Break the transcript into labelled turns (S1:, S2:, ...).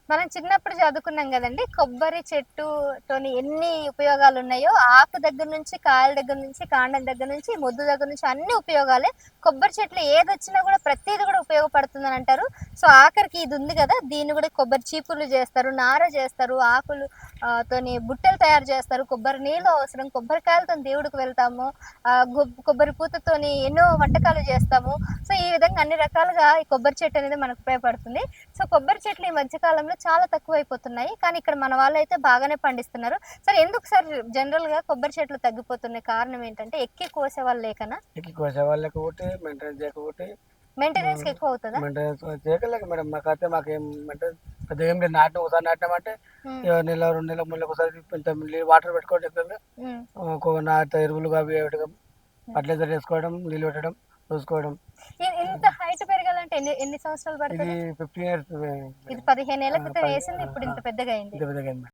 S1: మనం చిన్నప్పుడు చదువుకున్నాం కదండి. కొబ్బరి చెట్టుతోని ఎన్ని ఉపయోగాలు ఉన్నాయో, ఆకు దగ్గర నుంచి, కాయల దగ్గర నుంచి, కాండం దగ్గర నుంచి, మొద్దు దగ్గర నుంచి అన్ని ఉపయోగాలే. కొబ్బరి చెట్లు ఏదొచ్చినా కూడా ప్రతీది కూడా ఉపయోగపడుతుందని అంటారు. సో, ఆఖరికి ఇది ఉంది కదా! దీన్ని కూడా కొబ్బరి చీపుర్లు చేస్తారు, నార చేస్తారు, ఆకులు తోని బుట్టలు తయారు చేస్తారు. కొబ్బరి నీళ్ళు అవసరం. కొబ్బరికాయలతోని దేవుడికి వెళ్తాము. కొబ్బరి పూతతోని ఎన్నో వంటకాలు చేస్తాము. సో, ఈ విధంగా అన్ని రకాలుగా ఈ కొబ్బరి చెట్టు అనేది మనకు ఉపయోగపడుతుంది. సో, కొబ్బరి చెట్లు ఈ మధ్య కాలంలో చాలా తక్కువైపోతున్నాయి. కానీ ఇక్కడ మన వాళ్ళైతే బాగానే పండిస్తున్నారు. సరే ఎందుకు సార్ జనరల్‌గా కొబ్బరి చెట్లు తగ్గిపోతున్నాయి? కారణం ఏంటంటే ఎక్కి కోసేవాళ్ళు లేకనా?
S2: ఎక్కి కోసేవాళ్ళకి ఒకటి, మెయింటెనెన్స్ చేయకపోతే.
S1: మెయింటెనెన్స్‌కి ఎక్కువ అవుతదా?
S2: మెయింటెనెన్స్ చేయలేక మేడం మాకైతే మాకేం మెయింటెనెన్స్ పెద్దగా ఏం లేదు. నాటిన ఒకసారి నాటినామంటే
S1: హ్మ్.
S2: నెల, 2 నెలల, 3 నెలలకు ఒకసారి కొంచెం వాటర్ పెట్టుకోవడం ఎక్కువగా.
S1: హ్మ్.
S2: నాటు ఎరువులు అవి వేయడం, ఫర్టిలైజర్ వేసుకోవడం, నీళ్ళు పెట్టడం, చూసుకోవడం.
S1: ఇంత హైట్ పెరగాలంటే ఎన్ని ఎన్ని సంవత్సరాలు
S2: ఇది
S1: పడతది?
S2: 15 ఇయర్స్
S1: ఇది 15 ఏళ్ల క్రితం
S2: 10
S1: వేసింది. ఇప్పుడు ఇంత పెద్దగా అయింది.
S2: ఇంత పెద్దగా అయింది.